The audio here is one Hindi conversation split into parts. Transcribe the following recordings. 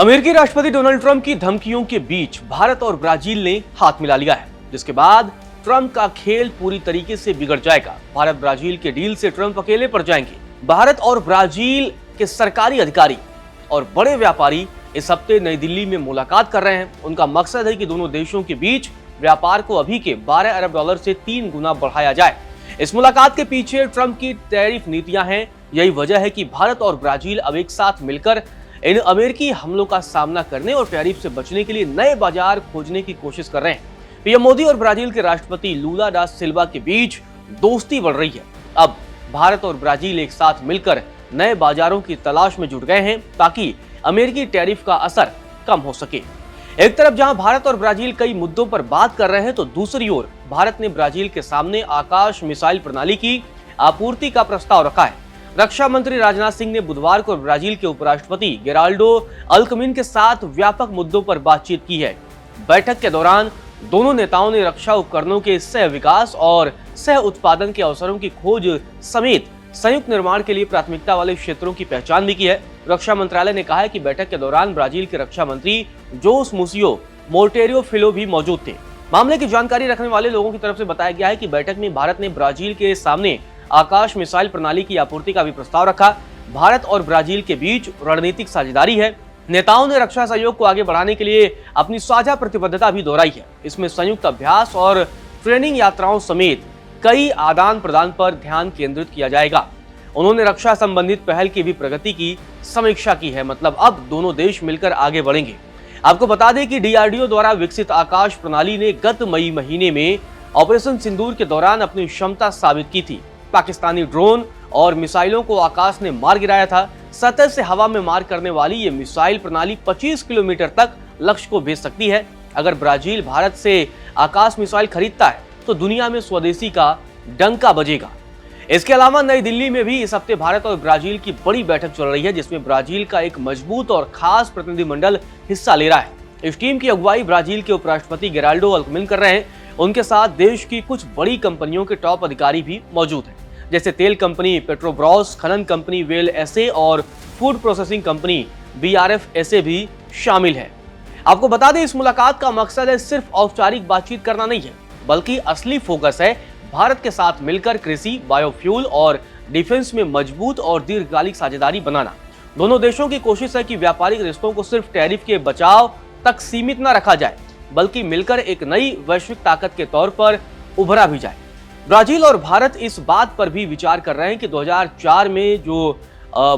अमेरिकी राष्ट्रपति डोनाल्ड ट्रंप की धमकियों के बीच भारत और ब्राजील ने हाथ मिला लिया है, जिसके बाद ट्रंप का खेल पूरी तरीके से बिगड़ जाएगा। भारत ब्राजील के डील से ट्रंप अकेले पड़ जाएंगे। भारत और ब्राजील के सरकारी अधिकारी और बड़े व्यापारी इस हफ्ते नई दिल्ली में मुलाकात कर रहे हैं। उनका मकसद है कि दोनों देशों के बीच व्यापार को अभी के 12 अरब डॉलर से 3 गुना बढ़ाया जाए। इस मुलाकात के पीछे ट्रंप की टैरिफ नीतियां हैं। यही वजह है कि भारत और ब्राजील अब एक साथ मिलकर इन अमेरिकी हमलों का सामना करने और टैरिफ से बचने के लिए नए बाजार खोजने की कोशिश कर रहे हैं। पीएम मोदी और ब्राजील के राष्ट्रपति लूला डा सिल्वा के बीच दोस्ती बढ़ रही है। अब भारत और ब्राजील एक साथ मिलकर नए बाजारों की तलाश में जुट गए हैं ताकि अमेरिकी टैरिफ का असर कम हो सके। एक तरफ जहां भारत और ब्राजील कई मुद्दों पर बात कर रहे हैं, तो दूसरी ओर भारत ने ब्राजील के सामने आकाश मिसाइल प्रणाली की आपूर्ति का प्रस्ताव रखा है। रक्षा मंत्री राजनाथ सिंह ने बुधवार को ब्राजील के उपराष्ट्रपति गेराल्डो अल्कमिन के साथ व्यापक मुद्दों पर बातचीत की है। बैठक के दौरान दोनों नेताओं ने रक्षा उपकरणों के सह विकास और सह उत्पादन के अवसरों की खोज समेत संयुक्त निर्माण के लिए प्राथमिकता वाले क्षेत्रों की पहचान भी की है। रक्षा मंत्रालय ने कहा है कि बैठक के दौरान ब्राजील के रक्षा मंत्री जोस मुसियो मोर्टेरियो फिलो भी मौजूद थे। मामले की जानकारी रखने वाले लोगों की तरफ से बताया गया है कि बैठक में भारत ने ब्राजील के सामने आकाश मिसाइल प्रणाली की आपूर्ति का भी प्रस्ताव रखा। भारत और ब्राजील के बीच रणनीतिक साझेदारी है। नेताओं ने रक्षा सहयोग को आगे बढ़ाने के लिए अपनी साझा प्रतिबद्धता भी दोहराई है। इसमें संयुक्त अभ्यास और ट्रेनिंग यात्राओं समेत कई आदान प्रदान पर ध्यान केंद्रित किया जाएगा। उन्होंने रक्षा संबंधित पहल की भी प्रगति की समीक्षा की है। मतलब अब दोनों देश मिलकर आगे बढ़ेंगे। आपको बता दें कि डीआरडीओ द्वारा विकसित आकाश प्रणाली ने गत मई महीने में ऑपरेशन सिंदूर के दौरान अपनी क्षमता साबित की थी। पाकिस्तानी ड्रोन और मिसाइलों को आकाश ने मार गिराया था। सतह से हवा में मार करने वाली ये मिसाइल प्रणाली 25 किलोमीटर तक लक्ष्य को भेज सकती है। अगर ब्राजील भारत से आकाश मिसाइल खरीदता है तो दुनिया में स्वदेशी का डंका बजेगा। इसके अलावा नई दिल्ली में भी इस हफ्ते भारत और ब्राजील की बड़ी बैठक चल रही है, जिसमें ब्राजील का एक मजबूत और खास प्रतिनिधिमंडल हिस्सा ले रहा है। इस टीम की अगुवाई ब्राजील के उपराष्ट्रपति गेराल्डो अल्कमिन कर रहे हैं। उनके साथ देश की कुछ बड़ी कंपनियों के टॉप अधिकारी भी मौजूद हैं, जैसे तेल कंपनी पेट्रोब्रास, खनन कंपनी वेल एसए और फूड प्रोसेसिंग कंपनी बीआरएफ एसए भी शामिल है। आपको बता दें, इस मुलाकात का मकसद है सिर्फ औपचारिक बातचीत करना नहीं है, बल्कि असली फोकस है भारत के साथ मिलकर कृषि, बायोफ्यूल और डिफेंस में मजबूत और दीर्घकालिक साझेदारी बनाना। दोनों देशों की कोशिश है कि व्यापारिक रिश्तों को सिर्फ टैरिफ के बचाव तक सीमित न रखा जाए, बल्कि मिलकर एक नई वैश्विक ताकत के तौर पर उभरा भी जाए। ब्राजील और भारत इस बात पर भी विचार कर रहे हैं कि 2004 में जो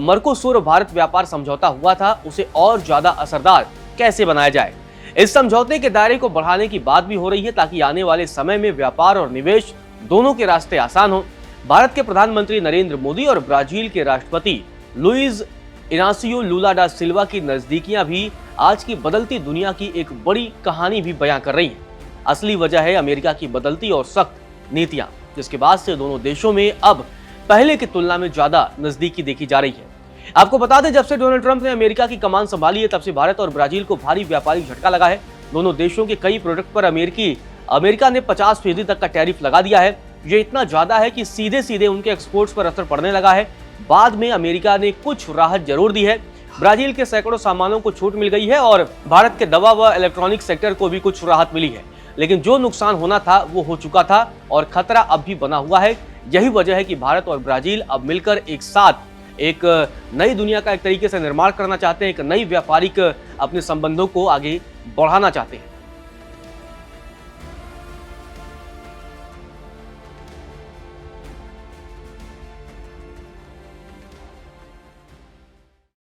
मर्कोसुर भारत व्यापार समझौता हुआ था, उसे और ज्यादा असरदार कैसे बनाया जाए। इस समझौते के दायरे को बढ़ाने की बात भी हो रही है ताकि आने वाले समय में व्यापार और निवेश दोनों के रास्ते आसान हो। भारत के प्रधानमंत्री नरेंद्र मोदी और ब्राजील के राष्ट्रपति लुइज इनासियो लूला डा सिल्वा की नजदीकियां भी आज की बदलती दुनिया की एक बड़ी कहानी भी बयां कर रही हैं। असली वजह है अमेरिका की बदलती और सख्त नीतियां, जिसके बाद से दोनों देशों में अब पहले की तुलना में ज्यादा नजदीकी देखी जा रही है। आपको बता दें, जब से डोनाल्ड ट्रंप ने अमेरिका की कमान संभाली है, तब से भारत और ब्राजील को भारी व्यापारिक झटका लगा है। दोनों देशों के कई प्रोडक्ट पर अमेरिका ने 50% तक का टैरिफ लगा दिया है। ये इतना ज्यादा है कि सीधे सीधे उनके एक्सपोर्ट्स पर असर पड़ने लगा है। बाद में अमेरिका ने कुछ राहत जरूर दी है। ब्राजील के सैकड़ों सामानों को छूट मिल गई है और भारत के दवा व इलेक्ट्रॉनिक सेक्टर को भी कुछ राहत मिली है। लेकिन जो नुकसान होना था वो हो चुका था और खतरा अब भी बना हुआ है। यही वजह है कि भारत और ब्राजील अब मिलकर एक साथ एक नई दुनिया का एक तरीके से निर्माण करना चाहते हैं, एक नई व्यापारिक अपने संबंधों को आगे बढ़ाना चाहते हैं।